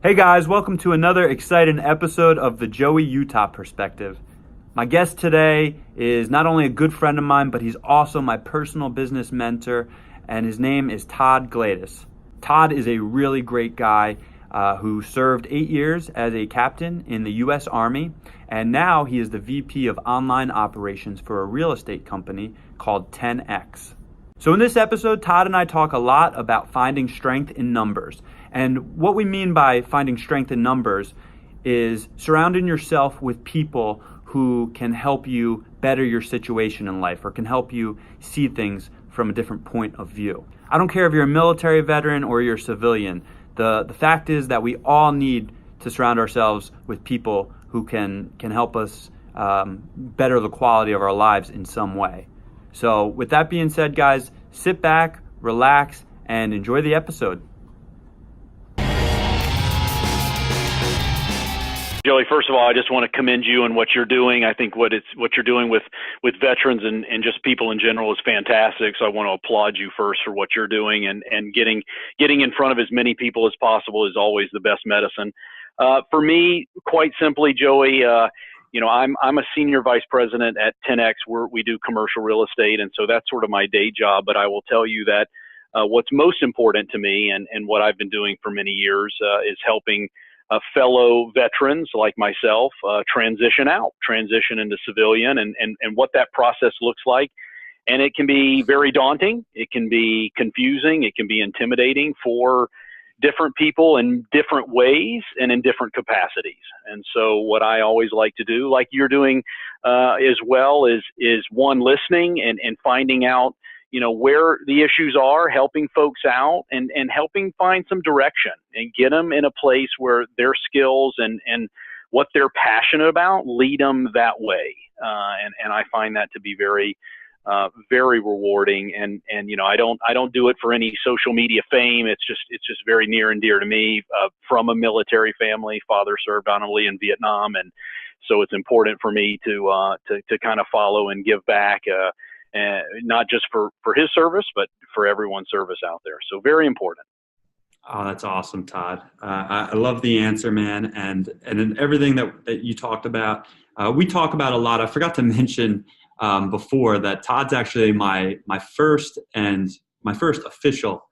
Hey guys, welcome to another exciting episode of the Joey Utah Perspective. My guest today is not only a good friend of mine, but he's also my personal business mentor, and his name is Todd Gladis. Todd is a really great guy who served 8 years as a captain in the U.S. Army, and now he is the VP of online operations for a real estate company called 10X. So in this episode, Todd and I talk a lot about finding strength in numbers. And what we mean by finding strength in numbers is surrounding yourself with people who can help you better your situation in life or can help you see things from a different point of view. I don't care if you're a military veteran or you're a civilian. The fact is that we all need to surround ourselves with people who can help us better the quality of our lives in some way. So with that being said, guys, sit back, relax, and enjoy the episode. Joey, first of all, I just want to commend you on what you're doing. I think what you're doing with veterans and just people in general is fantastic. So I want to applaud you first for what you're doing, and getting in front of as many people as possible is always the best medicine. For me, quite simply, Joey, I'm a senior vice president at 10X where we do commercial real estate. And so that's sort of my day job. But I will tell you that what's most important to me and what I've been doing for many years is helping fellow veterans like myself transition into civilian and what that process looks like. And it can be very daunting. It can be confusing. It can be intimidating for different people in different ways and in different capacities. And so what I always like to do, like you're doing as well, is one, listening and finding out where the issues are, helping folks out and helping find some direction and get them in a place where their skills and what they're passionate about lead them that way. And I find that to be very, very rewarding. And I don't do it for any social media fame. It's just very near and dear to me, from a military family. Father served honorably in Vietnam. And so it's important for me to kind of follow and give back, not just for his service, but for everyone's service out there. So very important. Oh, that's awesome, Todd. I love the answer, man. And in everything that you talked about, we talk about a lot. I forgot to mention before that Todd's actually my first official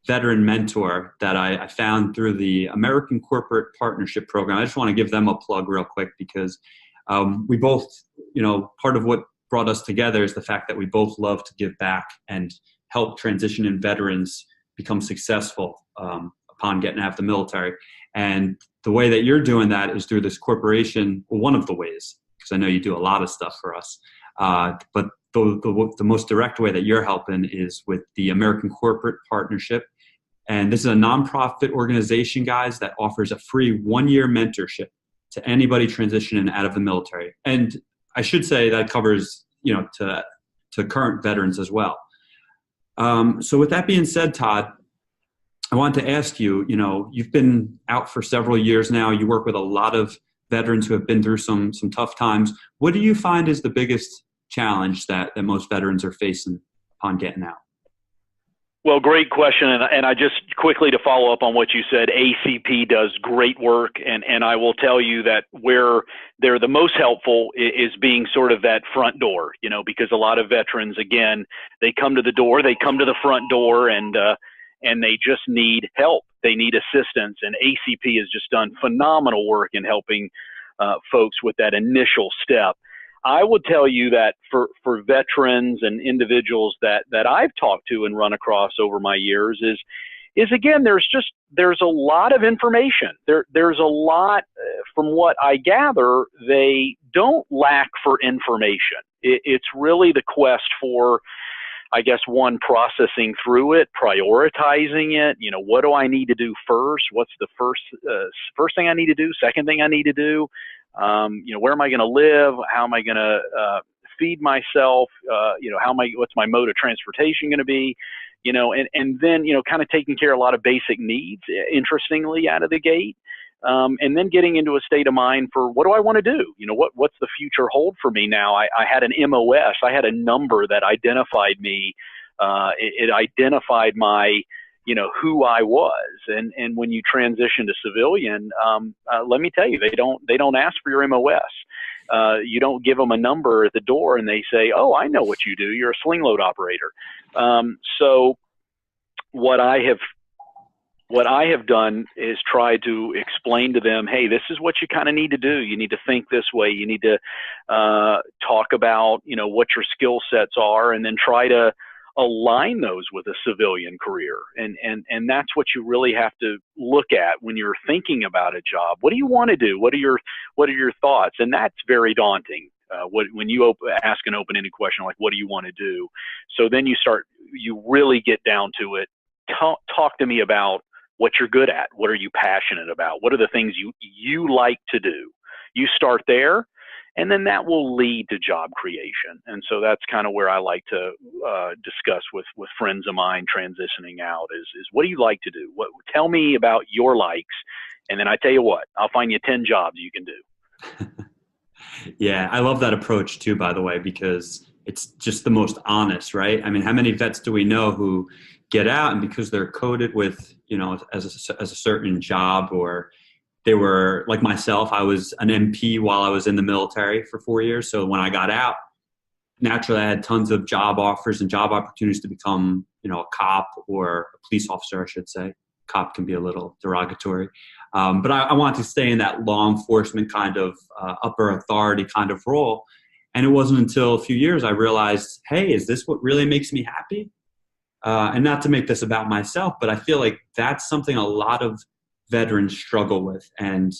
veteran mentor that I found through the American Corporate Partnership Program. I just want to give them a plug real quick because we both, part of what brought us together is the fact that we both love to give back and help transition in veterans become successful upon getting out of the military. And the way that you're doing that is through this corporation, well, one of the ways, because I know you do a lot of stuff for us. But the most direct way that you're helping is with the American Corporate Partnership. And this is a nonprofit organization, guys, that offers a free 1-year mentorship to anybody transitioning out of the military. And I should say that covers, to current veterans as well. So with that being said, Todd, I wanted to ask you, you've been out for several years now. You work with a lot of veterans who have been through some tough times. What do you find is the biggest challenge that most veterans are facing upon getting out? Well, great question. And I just quickly to follow up on what you said, ACP does great work. And I will tell you that where they're the most helpful is being sort of that front door, because a lot of veterans, again, they come to the front door and they just need help. They need assistance. And ACP has just done phenomenal work in helping folks with that initial step. I would tell you that for veterans and individuals that I've talked to and run across over my years is again, there's a lot of information. There's a lot, from what I gather, they don't lack for information. It's really the quest for, I guess, one, processing through it, prioritizing it. What do I need to do first? What's the first thing I need to do? Second thing I need to do? Where am I going to live? How am I going to feed myself? What's my mode of transportation going to be? And then, kind of taking care of a lot of basic needs, interestingly, out of the gate. And then getting into a state of mind for what do I want to do? What's the future hold for me now? I had an MOS. I had a number that identified me. It identified my who I was. And when you transition to civilian, let me tell you, they don't ask for your MOS. You don't give them a number at the door and they say, "Oh, I know what you do. You're a sling load operator." So what I have done is try to explain to them, hey, this is what you kind of need to do. You need to think this way. You need to talk about, what your skill sets are, and then try to align those with a civilian career. And that's what you really have to look at when you're thinking about a job. What do you want to do? What are your thoughts? And that's very daunting. When you ask an open-ended question like, what do you want to do? So then you really get down to it. Talk to me about what you're good at. What are you passionate about? What are the things you like to do? You start there, and then that will lead to job creation. And so that's kind of where I like to discuss with friends of mine transitioning out is what do you like to do? Tell me about your likes, and then I tell you what, I'll find you 10 jobs you can do. Yeah, I love that approach too, by the way, because it's just the most honest, right? I mean, how many vets do we know who get out and because they're coded with, as a certain job, or they were like myself, I was an MP while I was in the military for 4 years. So when I got out, naturally I had tons of job offers and job opportunities to become, a cop or a police officer, I should say. Cop can be a little derogatory. But I wanted to stay in that law enforcement kind of upper authority kind of role. And it wasn't until a few years I realized, hey, is this what really makes me happy? And not to make this about myself, but I feel like that's something a lot of veterans struggle with. And,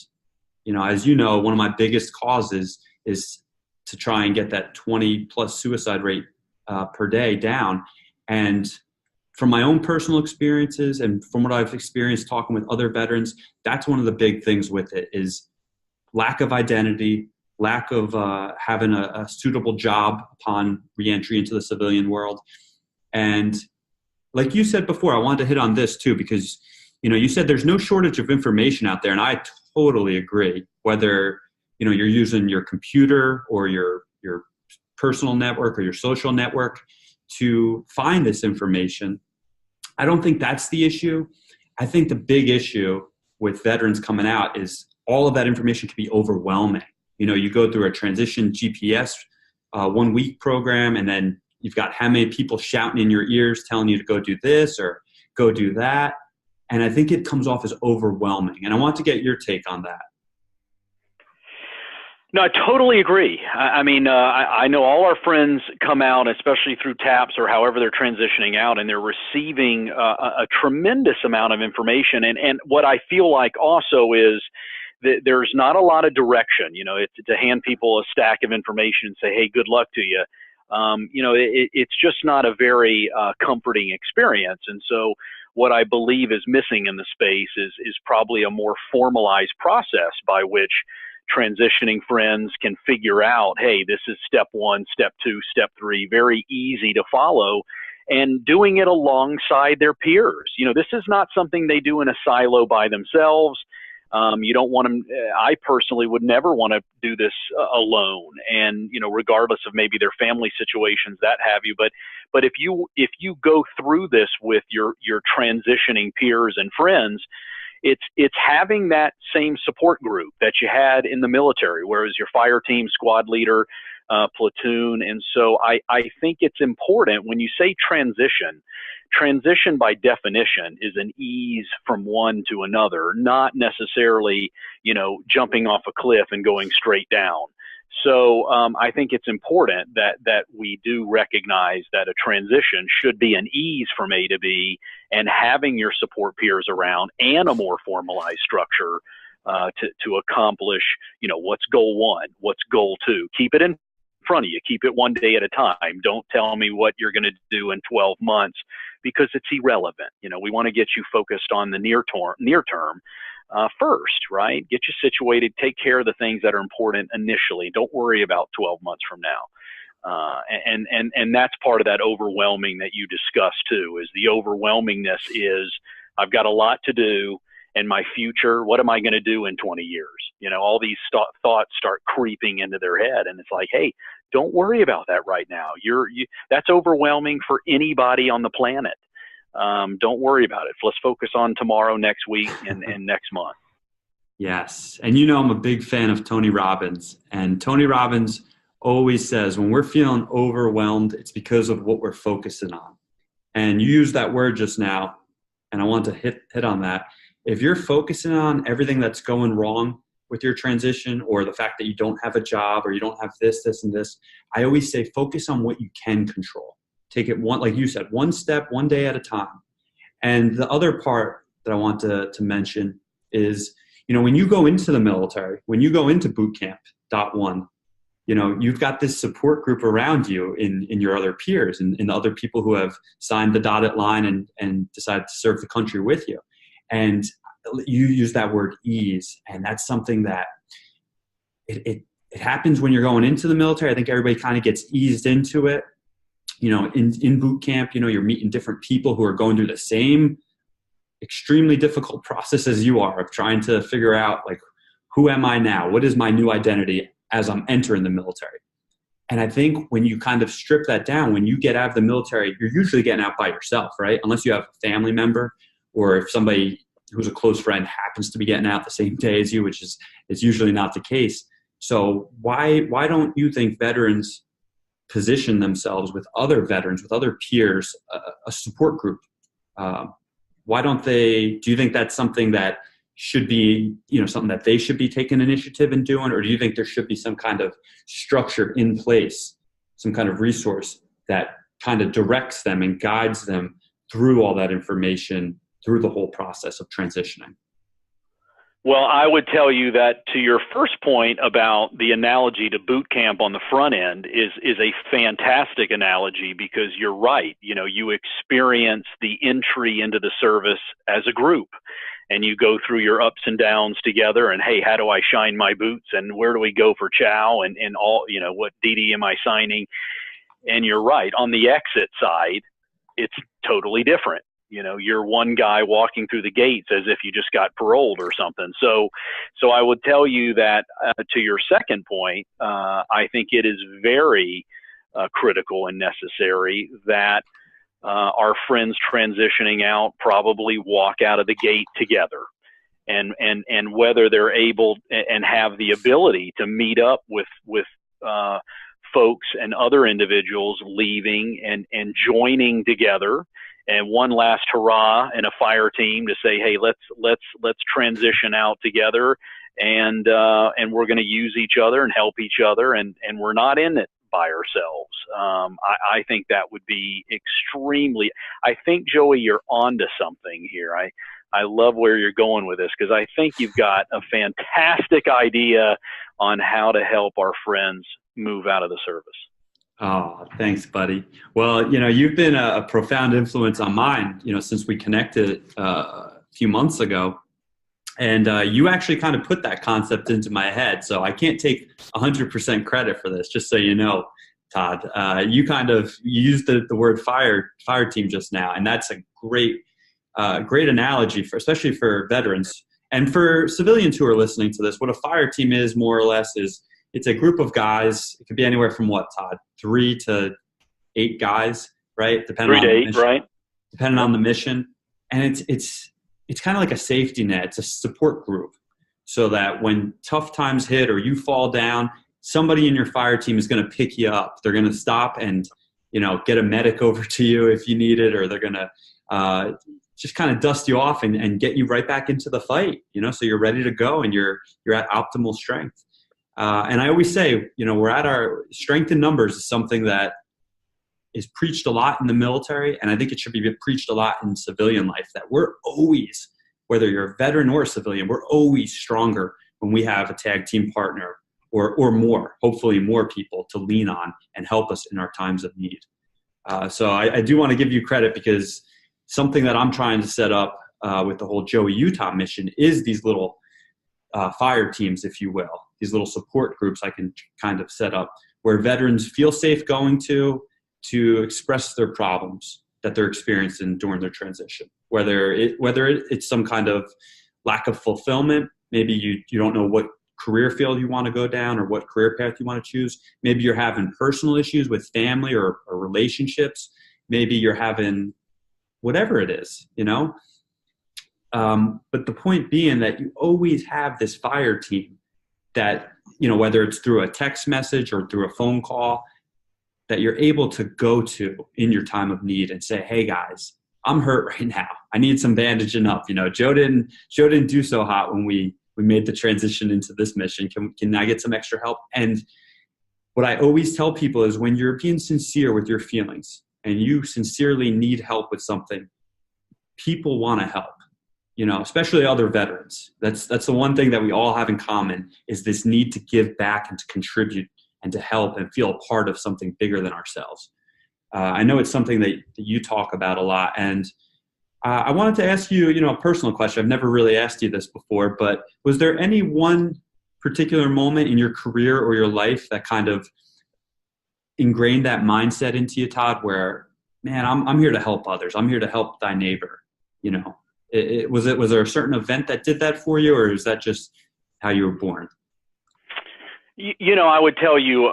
as you know, one of my biggest causes is to try and get that 20 plus suicide rate per day down. And from my own personal experiences and from what I've experienced talking with other veterans, that's one of the big things with it is lack of identity, lack of having a suitable job upon reentry into the civilian world. And like you said before, I wanted to hit on this too, because, you said there's no shortage of information out there. And I totally agree, whether, you're using your computer or your personal network or your social network to find this information. I don't think that's the issue. I think the big issue with veterans coming out is all of that information can be overwhelming. You go through a transition GPS 1 week program, and then you've got how many people shouting in your ears telling you to go do this or go do that. And I think it comes off as overwhelming. And I want to get your take on that. No, I totally agree. I mean, I know all our friends come out, especially through TAPS or however they're transitioning out, and they're receiving a tremendous amount of information. And what I feel like also is that there's not a lot of direction, to hand people a stack of information and say, hey, good luck to you. It's just not a very comforting experience. And so what I believe is missing in the space is probably a more formalized process by which transitioning friends can figure out, hey, this is step 1, step 2, step 3, very easy to follow, and doing it alongside their peers. This is not something they do in a silo by themselves. You don't want them. I personally would never want to do this alone, and regardless of maybe their family situations, that have you. But if you go through this with your transitioning peers and friends, it's having that same support group that you had in the military, whereas your fire team, squad leader, platoon. And so I think it's important when you say transition by definition is an ease from one to another, not necessarily, jumping off a cliff and going straight down. So I think it's important that we do recognize that a transition should be an ease from A to B, and having your support peers around and a more formalized structure to accomplish, what's goal 1, what's goal 2. Keep it in front of you. Keep it one day at a time. Don't tell me what you're going to do in 12 months because it's irrelevant. We want to get you focused on the near term. First, right? Get you situated, take care of the things that are important initially. Don't worry about 12 months from now. And that's part of that overwhelming that you discussed too, is the overwhelmingness is I've got a lot to do and my future, what am I going to do in 20 years? All these thoughts start creeping into their head, and it's like, hey, don't worry about that right now. That's overwhelming for anybody on the planet. Don't worry about it. Let's focus on tomorrow, next week, and next month. Yes. And I'm a big fan of Tony Robbins. And Tony Robbins always says when we're feeling overwhelmed, it's because of what we're focusing on. And you used that word just now, and I want to hit on that. If you're focusing on everything that's going wrong with your transition, or the fact that you don't have a job, or you don't have this, and this, I always say focus on what you can control. Take it like you said, one step, one day at a time. And the other part that I want to mention is, when you go into the military, when you go into boot camp, .1, you've got this support group around you in your other peers and the other people who have signed the dotted line and decided to serve the country with you. And you use that word ease, and that's something that it happens when you're going into the military. I think everybody kind of gets eased into it. In boot camp, you're meeting different people who are going through the same extremely difficult process as you are of trying to figure out, like, who am I now? What is my new identity as I'm entering the military? And I think when you kind of strip that down, when you get out of the military, you're usually getting out by yourself, right? Unless you have a family member, or if somebody who's a close friend happens to be getting out the same day as you, which is usually not the case. So why don't you think veterans position themselves with other veterans, with other peers, a support group? Why don't they? Do you think that's something that should be, something that they should be taking initiative in doing, or do you think there should be some kind of structure in place, some kind of resource that kind of directs them and guides them through all that information, through the whole process of transitioning? Well, I would tell you that, to your first point about the analogy to boot camp on the front end is a fantastic analogy, because you're right. You experience the entry into the service as a group, and you go through your ups and downs together, and, hey, how do I shine my boots, and where do we go for chow, and all, what DD am I signing? And you're right. On the exit side, it's totally different. You're one guy walking through the gates as if you just got paroled or something. So I would tell you that, to your second point, I think it is very critical and necessary that our friends transitioning out probably walk out of the gate together, and whether they're able and have the ability to meet up with folks and other individuals leaving and joining together. And one last hurrah in a fire team to say, hey, let's transition out together, and we're going to use each other and help each other, and we're not in it by ourselves. I think that would be extremely. I think, Joey, you're onto something here. I love where you're going with this, because I think you've got a fantastic idea on how to help our friends move out of the service. Oh, thanks, buddy. Well, you've been a profound influence on mine, since we connected a few months ago. And you actually kind of put that concept into my head. So I can't take 100% credit for this, just so you know, Todd. You kind of used the word fire team just now. And that's a great analogy, especially for veterans. And for civilians who are listening to this, what a fire team is, more or less, is it's a group of guys. It could be anywhere from what, Todd? 3 to 8 guys, right? Depending 3 to on 8, the mission. right? Depending on the mission. And it's kind of like a safety net. It's a support group, so that when tough times hit or you fall down, somebody in your fire team is going to pick you up. They're going to stop and, get a medic over to you if you need it, or they're going to just kind of dust you off and get you right back into the fight, so you're ready to go and you're at optimal strength. And I always say, we're at our strength in numbers is something that is preached a lot in the military. And I think it should be preached a lot in civilian life, that we're always, whether you're a veteran or a civilian, we're always stronger when we have a tag team partner or more, hopefully more people to lean on and help us in our times of need. So I do want to give you credit, because something that I'm trying to set up with the whole Joey Utah mission is these little fire teams, if you will, these little support groups I can kind of set up where veterans feel safe going to express their problems that they're experiencing during their transition. Whether it's some kind of lack of fulfillment, maybe you don't know what career field you want to go down or what career path you want to choose. Maybe you're having personal issues with family or relationships. Maybe you're having whatever it is, but the point being that you always have this fire team that, whether it's through a text message or through a phone call, that you're able to go to in your time of need and say, hey guys, I'm hurt right now. I need some bandaging up. Joe didn't do so hot when we made the transition into this mission. Can I get some extra help? And what I always tell people is when you're being sincere with your feelings and you sincerely need help with something, people want to help, especially other veterans. That's the one thing that we all have in common is this need to give back and to contribute and to help and feel a part of something bigger than ourselves. I know it's something that you talk about a lot. And I wanted to ask you, a personal question. I've never really asked you this before, but was there any one particular moment in your career or your life that kind of ingrained that mindset into you, Todd, where, man, I'm here to help others. I'm here to help thy neighbor. Was there a certain event that did that for you, or is that just how you were born? I would tell you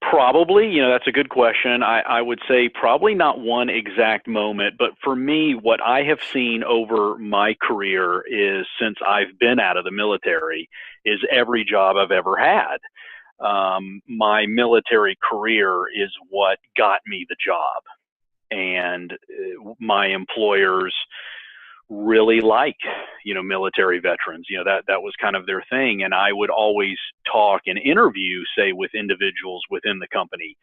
probably, that's a good question. I would say probably not one exact moment, but for me, what I have seen over my career is since I've been out of the military is every job I've ever had. My military career is what got me the job, and my employers really like, military veterans. That was kind of their thing. And I would always talk and interview, say, with individuals within the company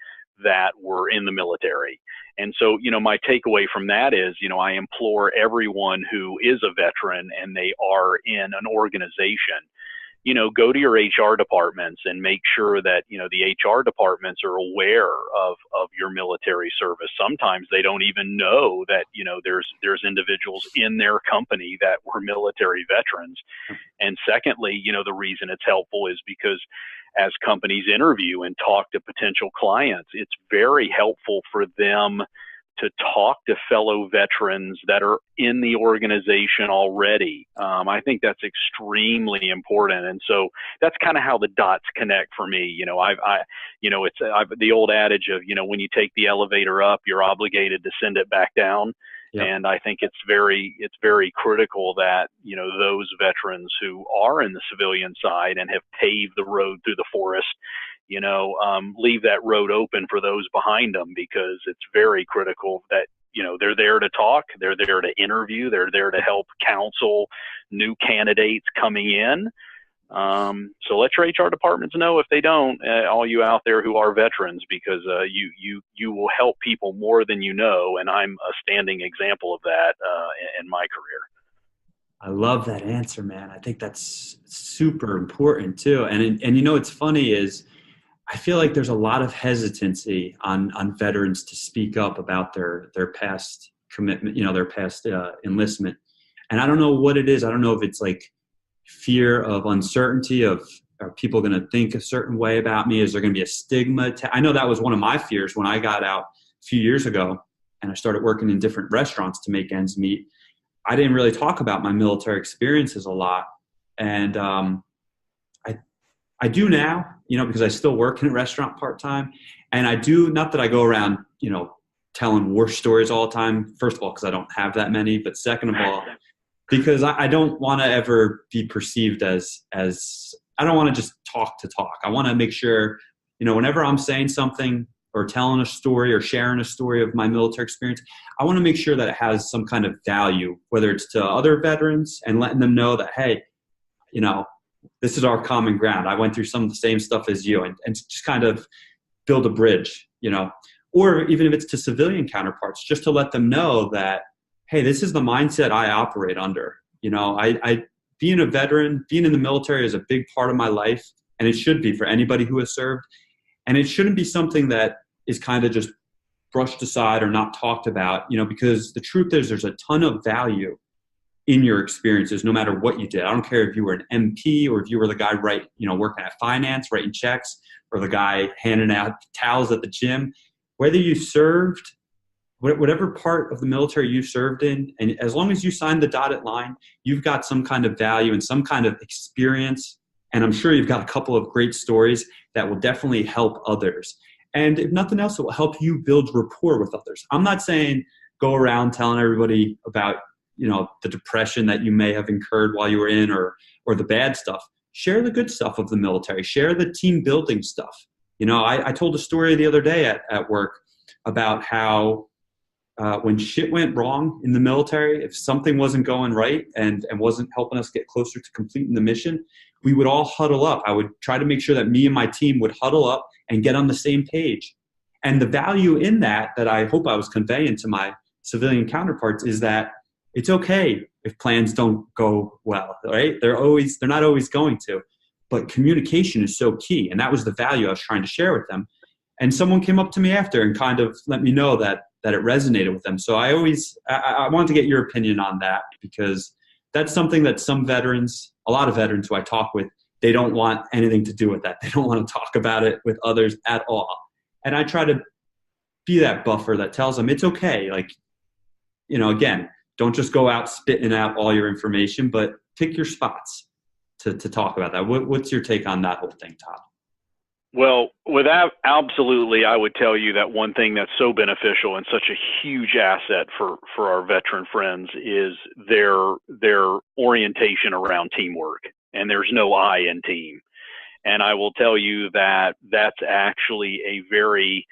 that were in the military. And so, my takeaway from that is, I implore everyone who is a veteran and they are in an organization, go to your HR departments and make sure that, the HR departments are aware of your military service. Sometimes they don't even know that, there's individuals in their company that were military veterans. And secondly, the reason it's helpful is because as companies interview and talk to potential clients, it's very helpful for them to talk to fellow veterans that are in the organization already. I think that's extremely important. And so that's kind of how the dots connect for me. It's the old adage of, when you take the elevator up, you're obligated to send it back down. Yep. And I think it's very critical that, those veterans who are in the civilian side and have paved the road through the forest, leave that road open for those behind them, because it's very critical that, they're there to talk, they're there to interview, they're there to help counsel new candidates coming in. So let your HR departments know if they don't, all you out there who are veterans, because you will help people more than you know, and I'm a standing example of that in my career. I love that answer, man. I think that's super important too. And it's funny is I feel like there's a lot of hesitancy on veterans to speak up about their past commitment, their past enlistment. And I don't know what it is. I don't know if it's like fear of uncertainty of, are people going to think a certain way about me? Is there going to be a stigma? I know that was one of my fears when I got out a few years ago and I started working in different restaurants to make ends meet. I didn't really talk about my military experiences a lot. And I do now, because I still work in a restaurant part-time. And I do, not that I go around, telling war stories all the time. First of all, because I don't have that many. But second of all, because I don't want to ever be perceived as I don't want to just talk to talk. I want to make sure, whenever I'm saying something or telling a story or sharing a story of my military experience, I want to make sure that it has some kind of value, whether it's to other veterans and letting them know that, hey, this is our common ground. I went through some of the same stuff as you, and just kind of build a bridge, or even if it's to civilian counterparts, just to let them know that, hey, this is the mindset I operate under. I being a veteran, being in the military is a big part of my life, and it should be for anybody who has served. And it shouldn't be something that is kind of just brushed aside or not talked about, because the truth is there's a ton of value in your experiences, no matter what you did. I don't care if you were an MP or if you were the guy working at finance, writing checks, or the guy handing out towels at the gym. Whether you served, whatever part of the military you served in, and as long as you signed the dotted line, you've got some kind of value and some kind of experience. And I'm sure you've got a couple of great stories that will definitely help others. And if nothing else, it will help you build rapport with others. I'm not saying go around telling everybody about, the depression that you may have incurred while you were in, or the bad stuff. Share the good stuff of the military. Share the team building stuff. I told a story the other day at work about how when shit went wrong in the military, if something wasn't going right and wasn't helping us get closer to completing the mission, we would all huddle up. I would try to make sure that me and my team would huddle up and get on the same page. And the value in that I hope I was conveying to my civilian counterparts is that it's okay if plans don't go well, right? They're not always going to, but communication is so key. And that was the value I was trying to share with them. And someone came up to me after and kind of let me know that it resonated with them. So I wanted to get your opinion on that, because that's something that a lot of veterans who I talk with, they don't want anything to do with that. They don't want to talk about it with others at all. And I try to be that buffer that tells them it's okay. Like, again, don't just go out spitting out all your information, but pick your spots to talk about that. What's your take on that whole thing, Todd? Well, absolutely, I would tell you that one thing that's so beneficial and such a huge asset for our veteran friends is their orientation around teamwork. And there's no I in team. And I will tell you that that's actually a very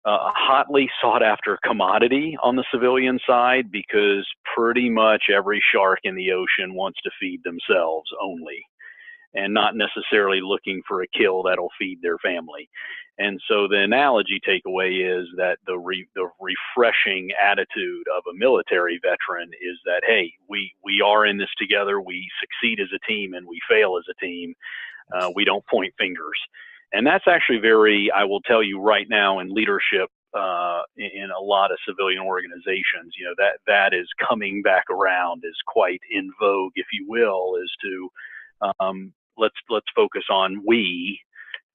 hotly sought after commodity on the civilian side, because pretty much every shark in the ocean wants to feed themselves only, and not necessarily looking for a kill that'll feed their family. And so the analogy takeaway is that the refreshing attitude of a military veteran is that, hey, we are in this together. We succeed as a team and we fail as a team. We don't point fingers. And that's actually I will tell you right now, in leadership in a lot of civilian organizations, that is coming back around, is quite in vogue, if you will, is to let's focus on we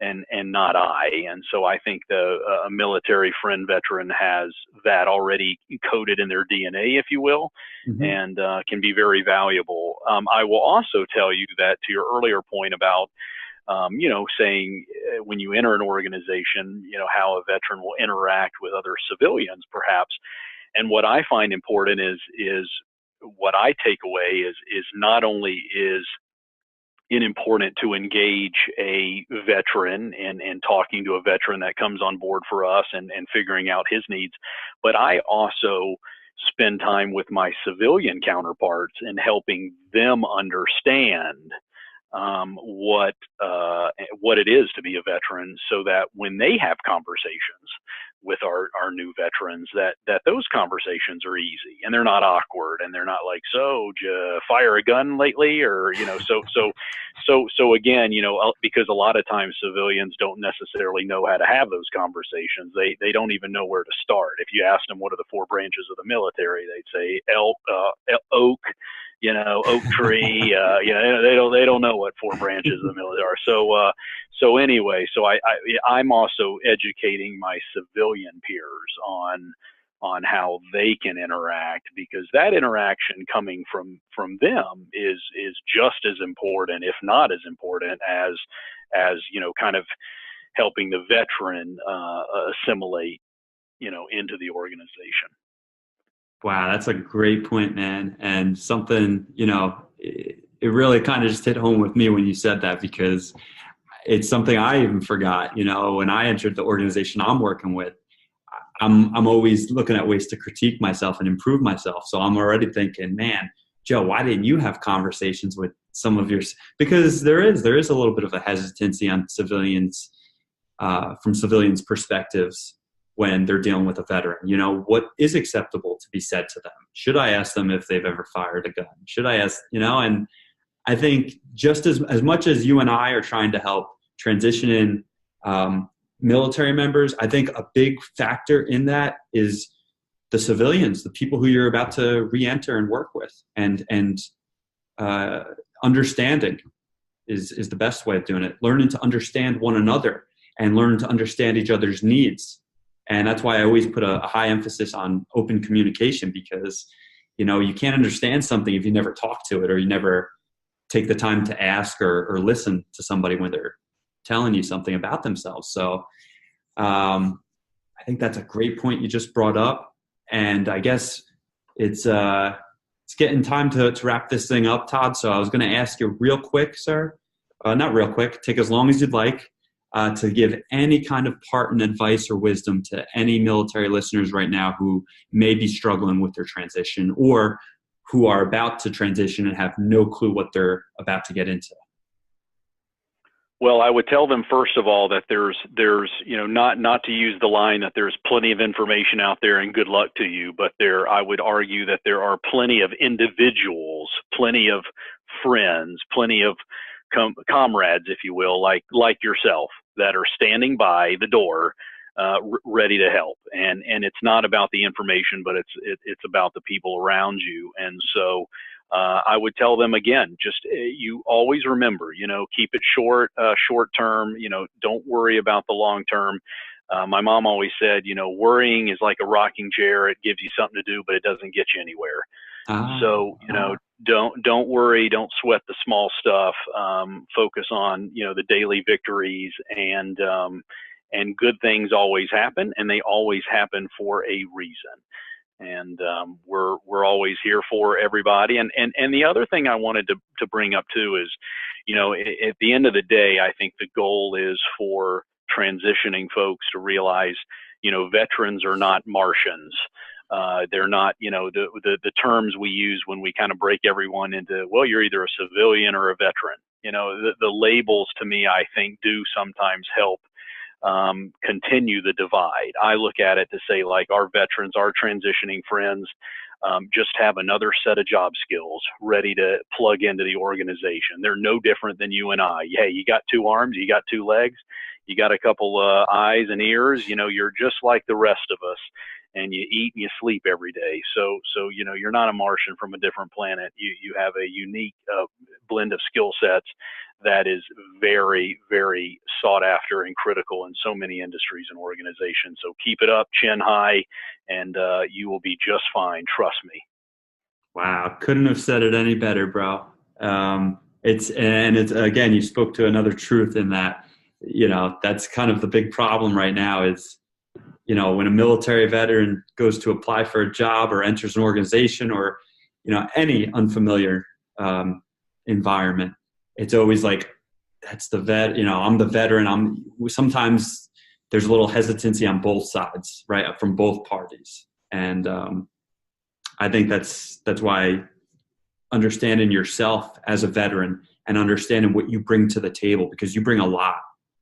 and not I. And so I think a military friend veteran has that already coded in their DNA, if you will, mm-hmm. and can be very valuable. I will also tell you that, to your earlier point about saying when you enter an organization, how a veteran will interact with other civilians, perhaps. And what I find important is what I take away is not only is it important to engage a veteran and talking to a veteran that comes on board for us and figuring out his needs, but I also spend time with my civilian counterparts and helping them understand what it is to be a veteran, so that when they have conversations with our new veterans, that those conversations are easy and they're not awkward, and they're not like, so did you fire a gun lately, or so again, because a lot of times civilians don't necessarily know how to have those conversations. They don't even know where to start. If you ask them what are the four branches of the military, they'd say oak, oak tree, they don't know what four branches of the military are. So anyway, I'm also educating my civilian peers on how they can interact, because that interaction coming from them is just as important, if not as important as kind of helping the veteran assimilate, into the organization. Wow, that's a great point, man. And something, it really kind of just hit home with me when you said that, because it's something I even forgot. When I entered the organization I'm working with, I'm always looking at ways to critique myself and improve myself. So I'm already thinking, man, Joe, why didn't you have conversations with some of because there is a little bit of a hesitancy on civilians, from civilians' perspectives, when they're dealing with a veteran. What is acceptable to be said to them? Should I ask them if they've ever fired a gun? Should I ask, and I think just as much as you and I are trying to help transition in military members, I think a big factor in that is the civilians, the people who you're about to re-enter and work with, and understanding is the best way of doing it. Learning to understand one another and learning to understand each other's needs. And that's why I always put a high emphasis on open communication, because, you can't understand something if you never talk to it, or you never take the time to ask or listen to somebody when they're telling you something about themselves. So I think that's a great point you just brought up. And I guess it's getting time to wrap this thing up, Todd. So I was going to ask you real quick, sir. Not real quick. Take as long as you'd like to give any kind of parting advice or wisdom to any military listeners right now who may be struggling with their transition or who are about to transition and have no clue what they're about to get into. Well, I would tell them, first of all, that there's not to use the line that there's plenty of information out there and good luck to you, but I would argue that there are plenty of individuals, plenty of friends, plenty of comrades, if you will, like yourself, that are standing by the door, ready to help. And it's not about the information, but it's about the people around you. And so, I would tell them again, just you always remember, keep it short term, don't worry about the long term. My mom always said, worrying is like a rocking chair. It gives you something to do, but it doesn't get you anywhere. So, don't worry, don't sweat the small stuff. Focus on, the daily victories, and good things always happen, and they always happen for a reason. And we're always here for everybody. And the other thing I wanted to bring up too is, at the end of the day, I think the goal is for transitioning folks to realize, veterans are not Martians. They're not, the terms we use when we kind of break everyone into, well, you're either a civilian or a veteran. The labels, to me, I think, do sometimes help continue the divide. I look at it to say, like, our veterans, our transitioning friends, just have another set of job skills ready to plug into the organization. They're no different than you and I. Hey, you got two arms, you got two legs, you got a couple eyes and ears, you're just like the rest of us, and you eat and you sleep every day. So you're not a Martian from a different planet. You have a unique blend of skill sets that is very, very sought after and critical in so many industries and organizations. So keep it up, chin high, and you will be just fine. Trust me. Wow. Couldn't have said it any better, bro. It's again, you spoke to another truth in that, that's kind of the big problem right now is, when a military veteran goes to apply for a job or enters an organization or, any unfamiliar environment, it's always like, that's the vet, I'm the veteran. Sometimes there's a little hesitancy on both sides, right? From both parties. And I think that's why understanding yourself as a veteran and understanding what you bring to the table, because you bring a lot.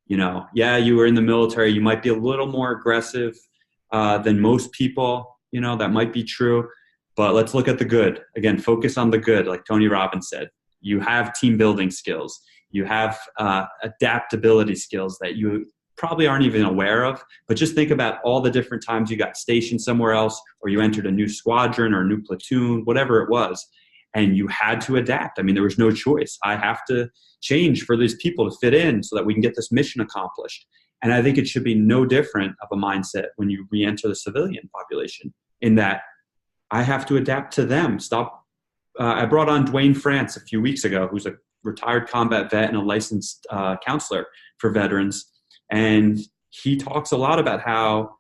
You were in the military, you might be a little more aggressive than most people, that might be true, but let's look at the good. Again, focus on the good. Like Tony Robbins said, you have team building skills, you have adaptability skills that you probably aren't even aware of, but just think about all the different times you got stationed somewhere else, or you entered a new squadron or a new platoon, whatever it was, and you had to adapt. I mean, there was no choice. I have to change for these people to fit in so that we can get this mission accomplished. And I think it should be no different of a mindset when you re-enter the civilian population, in that I have to adapt to them. I brought on Dwayne France a few weeks ago, who's a retired combat vet and a licensed counselor for veterans. And he talks a lot about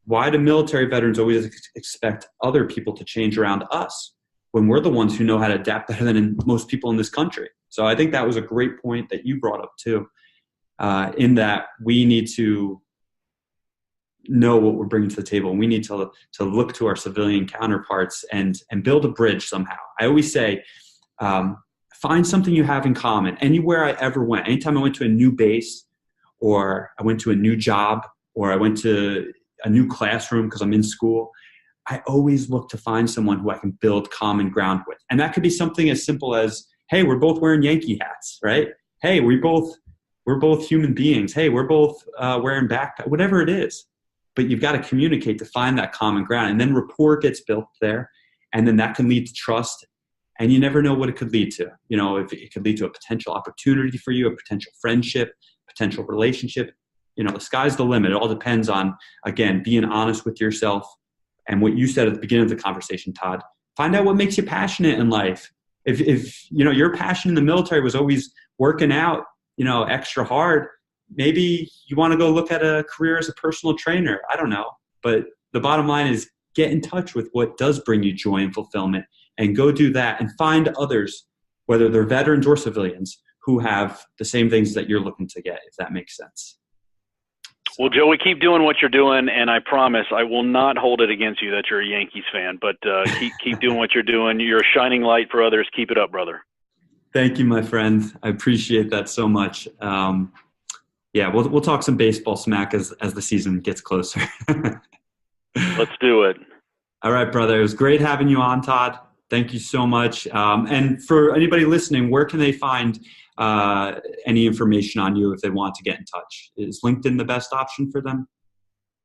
why do military veterans always expect other people to change around us when we're the ones who know how to adapt better than most people in this country. So I think that was a great point that you brought up too, in that we need to know what we're bringing to the table. And we need to look to our civilian counterparts and build a bridge somehow. I always say, find something you have in common. Anywhere I ever went, anytime I went to a new base, or I went to a new job, or I went to a new classroom because I'm in school, I always look to find someone who I can build common ground with. And that could be something as simple as, hey, we're both wearing Yankee hats, right? Hey, we're both human beings. Hey, we're both wearing backpacks, whatever it is. But you've got to communicate to find that common ground. And then rapport gets built there. And then that can lead to trust. And you never know what it could lead to. If it could lead to a potential opportunity for you, a potential friendship, potential relationship. The sky's the limit. It all depends on, again, being honest with yourself. And what you said at the beginning of the conversation, Todd, find out what makes you passionate in life. If your passion in the military was always working out, extra hard, maybe you want to go look at a career as a personal trainer. I don't know. But the bottom line is get in touch with what does bring you joy and fulfillment, and go do that and find others, whether they're veterans or civilians, who have the same things that you're looking to get, if that makes sense. Well, Joey, keep doing what you're doing, and I promise I will not hold it against you that you're a Yankees fan, but keep doing what you're doing. You're a shining light for others. Keep it up, brother. Thank you, my friend. I appreciate that so much. Yeah, we'll talk some baseball smack as the season gets closer. Let's do it. All right, brother. It was great having you on, Todd. Thank you so much. And for anybody listening, where can they find any information on you if they want to get in touch? Is LinkedIn the best option for them?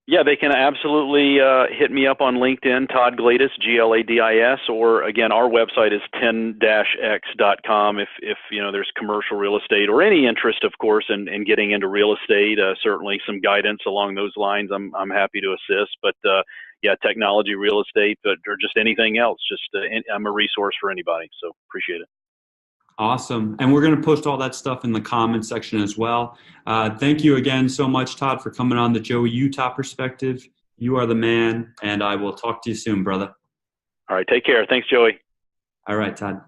Yeah, they can absolutely hit me up on LinkedIn, Todd Gladis, Gladis, or again, our website is 10-x.com if there's commercial real estate or any interest, of course, in getting into real estate. Certainly some guidance along those lines. I'm happy to assist, but yeah, technology, real estate, or just anything else. I'm a resource for anybody, so appreciate it. Awesome. And we're going to post all that stuff in the comments section as well. Thank you again so much, Todd, for coming on the Joey Utah Perspective. You are the man, and I will talk to you soon, brother. All right. Take care. Thanks, Joey. All right, Todd.